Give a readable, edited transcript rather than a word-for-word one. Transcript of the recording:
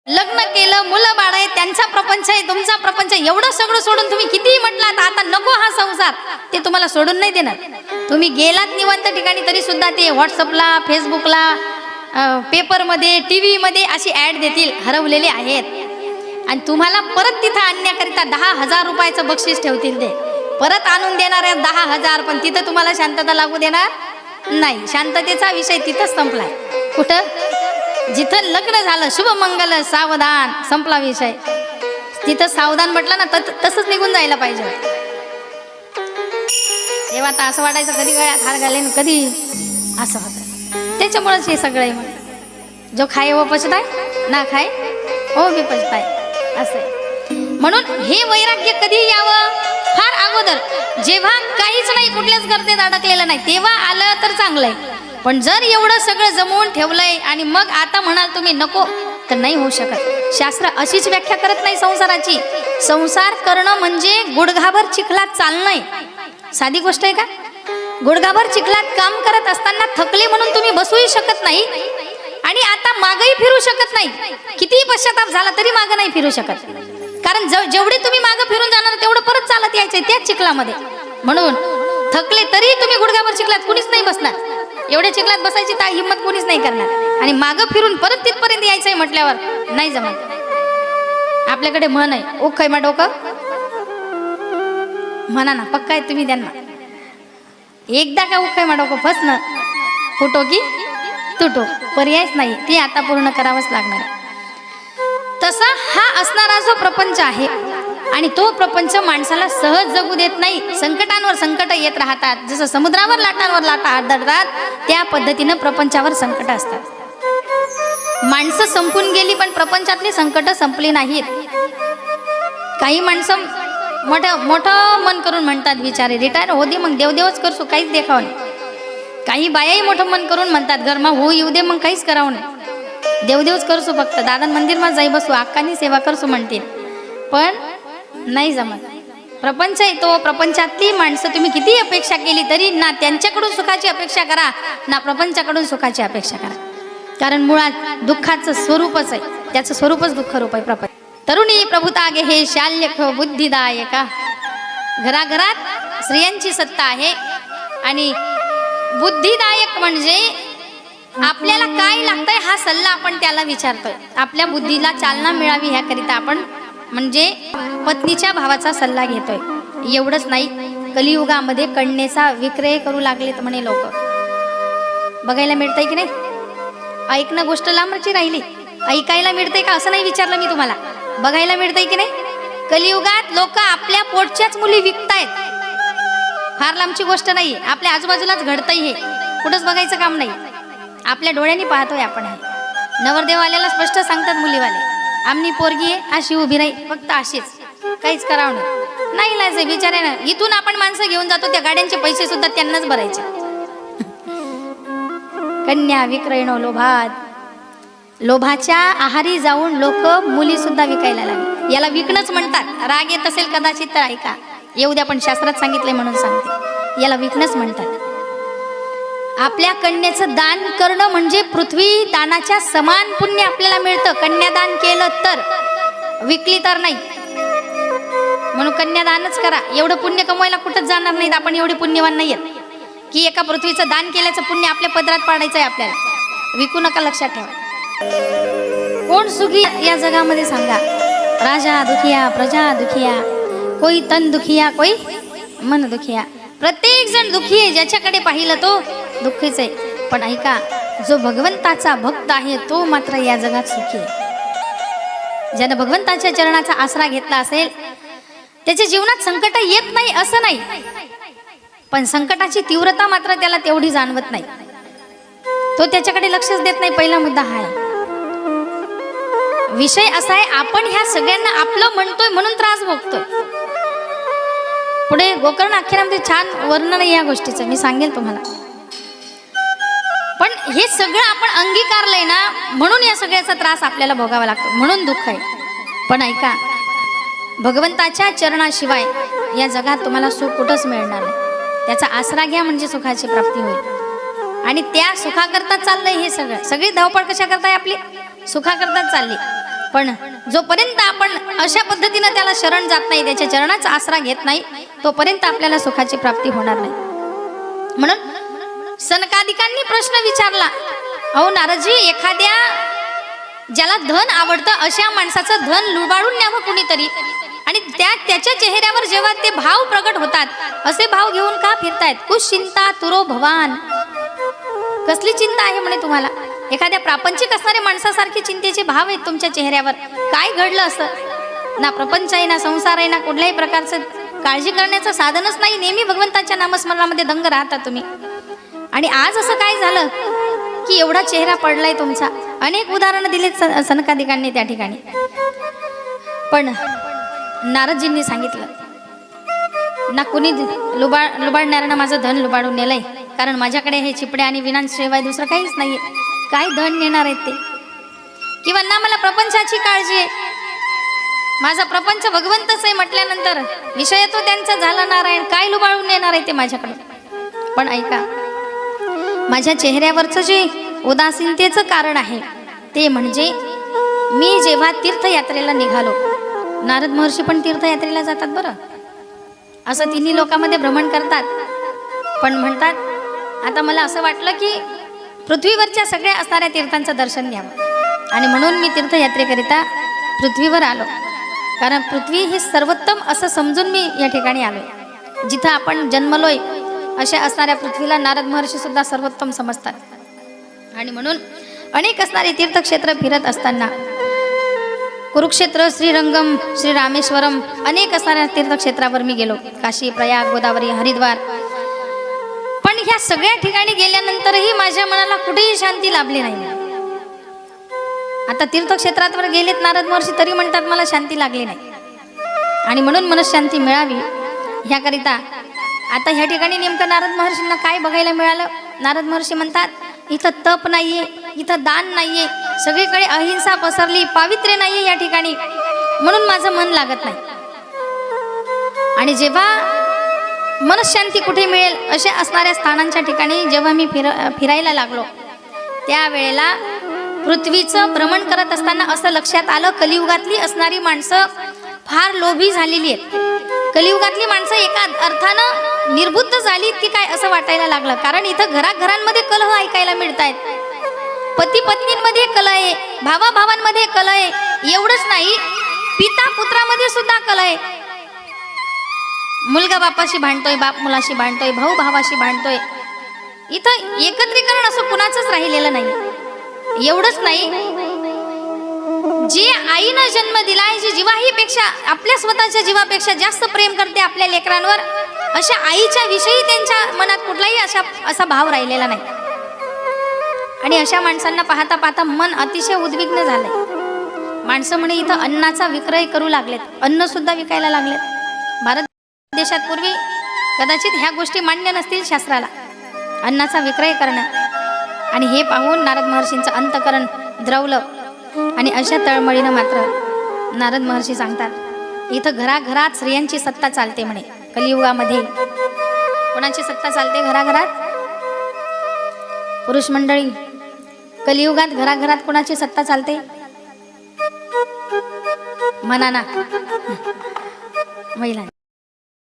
लग्न केलं, मुलं बाळ आहे, त्यांचा प्रपंच आहे, तुमचा प्रपंच आहे, एवढं सगळं सोडून तुम्ही कितीही म्हटलात आता नको हा संसार, ते तुम्हाला सोडून नाही देणार. तुम्ही गेलात निवांत ठिकाणी तरी सुद्धा ते व्हॉट्सअपला, फेसबुकला, पेपरमध्ये, TV मध्ये अशी ॲड देतील, हरवलेले आहेत. आणि तुम्हाला परत तिथं आणण्याकरिता 10,000 रुपयाचं बक्षीस ठेवतील. ते परत आणून देणार आहेत 10,000, पण तिथं तुम्हाला शांतता लागू देणार नाही. शांततेचा विषय तिथंच संपलाय. कुठं? जिथं लग्न झालं, शुभ मंगल सावधान, संपला विषय. तिथं सावधान म्हटलं ना तसंच निघून जायला पाहिजे. तेव्हा आता असं वाटायचं कधी गळ्यात हार घालेन, कधी असं होतं. त्याच्यामुळेच हे सगळं आहे. जो खाय वो पछताय, ना खाय हो भी पछताय, असं. म्हणून हे वैराग्य कधी यावं? फार अगोदर, जेव्हा काहीच नाही, कुठल्याच गर्दीत अडकलेलं नाही, तेव्हा आलं तर चांगलंय. पण जर एवढं सगळं जमवून ठेवलंय आणि मग आता म्हणाल तुम्ही नको, तर नाही होऊ शकत. शास्त्र अशीच व्याख्या करत नाही संसाराची. संसार करणं म्हणजे गुडघाभर चिखलात चालणं. साधी गोष्ट आहे का? गुडघाभर चिखलात काम करत असताना थकले म्हणून तुम्ही बसूही शकत नाही आणि आता मागही फिरू शकत नाही. कितीही पश्चाताप झाला तरी मागं नाही फिरू शकत. कारण जेवढे तुम्ही मागं फिरून जाणार तेवढं परत चालत यायचंय त्याच चिखलामध्ये. म्हणून थकले तरी तुम्ही गुडघाभर चिखलात कुणीच नाही बसणार. एवढ्या चिखलात बसायची तर हिंमत कोणीच नाही करणार. आणि मागं फिरून परत तिथपर्यंत यायचंय म्हटल्यावर नाही जमत. आपल्याकडे म्हण आहे, ओ खैमा डोकं म्हणा ना, पक्का आहे तुम्ही त्यांना. एकदा का उखैमा डोकं फसणं, फुटो की तुटो, पर्यायच नाही. ते आता पूर्ण करावंच लागणार. तसा हा असणारा जो प्रपंच आहे आणि तो प्रपंच माणसाला सहज जगू देत नाही. संकटांवर संकट येत राहतात. जसं समुद्रावर लाटांवर लाटा आदळतात, त्या पद्धतीनं प्रपंचावर संकट असतात. माणसं संपून गेली पण प्रपंचातली संकट संपली नाहीत. काही माणसं मोठं मन करून म्हणतात, बिचारे रिटायर हो दे मग देवदेवच करसो, काहीच देखाव नाही. काही बायाही मोठं मन करून म्हणतात, घरमा हो येऊ दे मग काहीच करावं नाही, देवदेवच करसो, फक्त दादा मंदिरमा जाई बसू, अक्कानी सेवा करसो म्हणतील. पण नाही जमत. प्रपंच आहे तो. प्रपंचातली माणसं तुम्ही किती अपेक्षा केली तरी ना त्यांच्याकडून सुखाची अपेक्षा करा, ना प्रपंचाकडून सुखाची अपेक्षा करा. कारण मुळात दुःखाचं स्वरूपच आहे, त्याचं स्वरूपच दुःख रूप आहे प्रपंच. तरुणी प्रभुता गे हे शाल्यख बुद्धिदायका. घराघरात स्त्रियांची सत्ता आहे. आणि बुद्धिदायक म्हणजे आपल्याला काय लागतंय हा सल्ला आपण त्याला विचारतोय. आपल्या बुद्धीला चालना मिळावी ह्याकरिता आपण म्हणजे पत्नीच्या भावाचा सल्ला घेतोय. एवढंच नाही, कलियुगामध्ये कन्येचा विक्रय करू लागलेत म्हणे लोक. बघायला मिळतंय की नाही? ऐकणं गोष्ट लांबची राहिली, ऐकायला मिळतंय का असं नाही विचारलं मी तुम्हाला. बघायला मिळतंय की नाही? कलियुगात लोक आपल्या पोटच्याच मुली विकतायत. फार लांबची गोष्ट नाही, आपल्या आजूबाजूलाच घडतंय. हे कुठंच बघायचं काम नाही, आपल्या डोळ्यांनी पाहतोय आपण. हे नवरदेव आलेला स्पष्ट सांगतात मुलीवाले, आमनी पोरगी आहे अशी उभी राही, फक्त अशीच, काहीच करावं नाही. लाज आहे बिचाऱ्यानं. इथून आपण माणसं घेऊन जातो, त्या गाड्यांचे पैसे सुद्धा त्यांनाच भरायचे. कन्या विक्रयणो लोभात. लोभाच्या आहारी जाऊन लोक मुली सुद्धा विकायला लागले. याला विकणंच म्हणतात. राग येत असेल कदाचित तर ऐका, येऊ द्या, पण शास्त्रात सांगितले म्हणून सांगते. याला विकणंच म्हणतात. आपल्या कन्येचं दान करणं म्हणजे पृथ्वी दानाच्या समान पुण्य आपल्याला मिळतं. कन्यादान केलं तर, विकली तर नाही. म्हणून कन्यादानच करा. एवढं पुण्य कमवायला कुठंच जाणार नाहीत. आपण एवढे पुण्यवान नाही आहेत की एका पृथ्वीचं दान केल्याचं पुण्य आपल्या पदरात पाडायचं आहे आपल्याला. विकू नका, लक्षात ठेवा. कोण सुखी या जगामध्ये सांगा? राजा दुखिया, प्रजा दुखिया, कोई तन दुखिया, कोई मन दुखिया. प्रत्येक जण दुखी आहे. ज्याच्याकडे पाहिलं तो दुःखीच आहे. पण ऐका, जो भगवंताचा भक्त आहे तो मात्र या जगात सुखी आहे. ज्यानं भगवंताच्या चरणाचा आसरा घेतला असेल त्याच्या जीवनात संकट येत नाही असं नाही, पण संकटाची तीव्रता मात्र त्याला तेवढी जाणवत नाही. तो त्याच्याकडे लक्षच देत नाही. पहिला मुद्दा हा आहे. विषय असा आहे, आपण ह्या सगळ्यांना आपलं म्हणतोय म्हणून त्रास भोगतोय. पुढे गोकर्ण आख्यानामध्ये छान वर्णन आहे या गोष्टीचं, मी सांगेल तुम्हाला. पण हे सगळं आपण अंगीकारलंय ना, म्हणून या सगळ्याचा त्रास आपल्याला भोगावा लागतो, म्हणून दुःख आहे. पण ऐका, भगवंताच्या चरणाशिवाय या जगात तुम्हाला सुख कुठंच मिळणार नाही. त्याचा आसरा घ्या म्हणजे सुखाची प्राप्ती होईल. आणि त्या सुखाकरता चाललंय हे सगळं. सगळी धावपळ कशा करताय आपली? सुखाकरताच चालली. पण जोपर्यंत आपण अशा पद्धतीने त्याला शरण जात नाही, त्याच्या चरणाचा आसरा घेत नाही, तोपर्यंत आपल्याला सुखाची प्राप्ती होणार नाही. म्हणून सनकादिकांनी प्रश्न विचारला, अहो नारदजी, एखाद्या ज्याला धन आवडतं अशा माणसाचं धन लुबाडून न्यावं कुणीतरी, आणि त्याच्या चेहऱ्यावर जेव्हा ते भाव प्रगट होतात, असे भाव घेऊन का फिरतायत? कुश चिंता तुरो भवान. कसली चिंता आहे म्हणे तुम्हाला? एखाद्या प्रापंचिक असणाऱ्या माणसासारखे चिंतेचे भाव आहेत तुमच्या चेहऱ्यावर. काय घडलं असं? ना प्रपंच आहे, ना संसार आहे, ना कुठल्याही प्रकारचं काळजी करण्याचं साधनच नाही. नेहमी भगवंताच्या नामस्मरणामध्ये दंग राहता तुम्ही. आणि आज असं काय झालं की एवढा चेहरा पडलाय तुमचा? अनेक उदाहरणं दिलेत सनकादिकांनी त्या ठिकाणी. पण नारदजींनी सांगितलं, ना कुणी लुबाडणाऱ्यानं माझं धन लुबाडून नेलंय, कारण माझ्याकडे हे चिपडे आणि विनाशिवाय दुसरं काहीच नाहीये. काय धन नेणार आहेत ते? किंवा ना मला प्रपंचाची काळजी आहे, माझा प्रपंच भगवंतच आहे म्हटल्यानंतर विषय तो त्यांचा झाला नारायण, काय लुबाडून नेणार आहे ते माझ्याकडे? पण ऐका, माझ्या चेहऱ्यावरचं जे उदासीनतेचं कारण आहे ते म्हणजे मी जेव्हा तीर्थयात्रेला निघालो, नारद महर्षी पण तीर्थयात्रेला जातात बरं, असं तिन्ही लोकांमध्ये भ्रमण करतात, पण म्हणतात आता मला असं वाटलं की पृथ्वीवरच्या सगळ्या असणाऱ्या तीर्थांचं दर्शन घ्यावं, आणि म्हणून मी तीर्थयात्रेकरिता पृथ्वीवर आलो. कारण पृथ्वी ही सर्वोत्तम असं समजून मी या ठिकाणी आलो. जिथं आपण जन्मलोय अशा असणाऱ्या पृथ्वीला नारद महर्षी सुद्धा सर्वोत्तम समजतात. आणि म्हणून अनेक असणारे तीर्थक्षेत्र फिरत असताना कुरुक्षेत्र, श्रीरंगम, श्री रामेश्वरम, अनेक असणाऱ्या तीर्थक्षेत्रावर मी गेलो. काशी, प्रयाग, गोदावरी, हरिद्वार. पण ह्या सगळ्या ठिकाणी गेल्यानंतरही माझ्या मनाला कुठेही शांती लाभली नाही. आता तीर्थक्षेत्रावर गेलेत नारद महर्षी, तरी म्हणतात मला शांती लागली नाही. आणि म्हणून मनशांती मिळावी ह्याकरिता आता ह्या ठिकाणी नेमकं नारद महर्षींना काय बघायला मिळालं? नारद महर्षी म्हणतात, इथं तप नाहीये, इथं दान नाहीये, सगळीकडे अहिंसा पसरली, पावित्र्य नाहीये या ठिकाणी, म्हणून माझं मन लागत नाही. आणि जेव्हा मनशांती कुठे मिळेल अशा असणाऱ्या स्थानांच्या ठिकाणी जेव्हा मी फिरायला लागलो, त्यावेळेला पृथ्वीचं भ्रमण करत असताना असं लक्षात आलं, कलियुगातली असणारी माणसं फार लोभी झालेली आहेत. कलियुगातली माणसं एका अर्थानं निर्बुद्ध झाली की काय असं वाटायला लागलं. कारण इथं घराघरांमध्ये कलह ऐकायला मिळत आहेत, पती पत्नींमध्ये कलह आहे, भावा भावांमध्ये कलह आहे. एवढंच नाही, पिता पुत्रामध्ये सुद्धा कलह आहे. मुलगा बापाशी भांडतोय, बाप मुलाशी भांडतोय, भाऊ भावाशी भांडतोय. इथं एकत्रीकरण असं कुणाचंच राहिलेलं नाही. एवढंच नाही, जी आईनं जन्म दिलाय, जी जीवाहीपेक्षा आपल्या स्वतःच्या जीवापेक्षा जास्त प्रेम करते आपल्या लेकरांवर, अशा आईच्या विषयी त्यांच्या मनात कुठलाही असा भाव राहिलेला नाही. आणि अशा माणसांना पाहता पाहता मन अतिशय उद्विग्न झालंय. माणसं म्हणे इथं अन्नाचा विक्रय करू लागलेत, अन्न सुद्धा विकायला लागलेत. भारत देशात पूर्वी कदाचित ह्या गोष्टी मान्य नसतील शास्त्राला, अन्नाचा विक्रय करणं. आणि हे पाहून नारद महर्षींचं अंतकरण द्रवलं. आणि अशा तळमळीनं मात्र नारद महर्षी सांगतात, इथं घराघरात स्त्रियांची सत्ता चालते म्हणे. कलियुगामध्ये कोणाची सत्ता चालते घराघरात? पुरुष मंडळी, कलियुगात घराघरात कोणाची सत्ता चालते? म्हणा ना, महिला.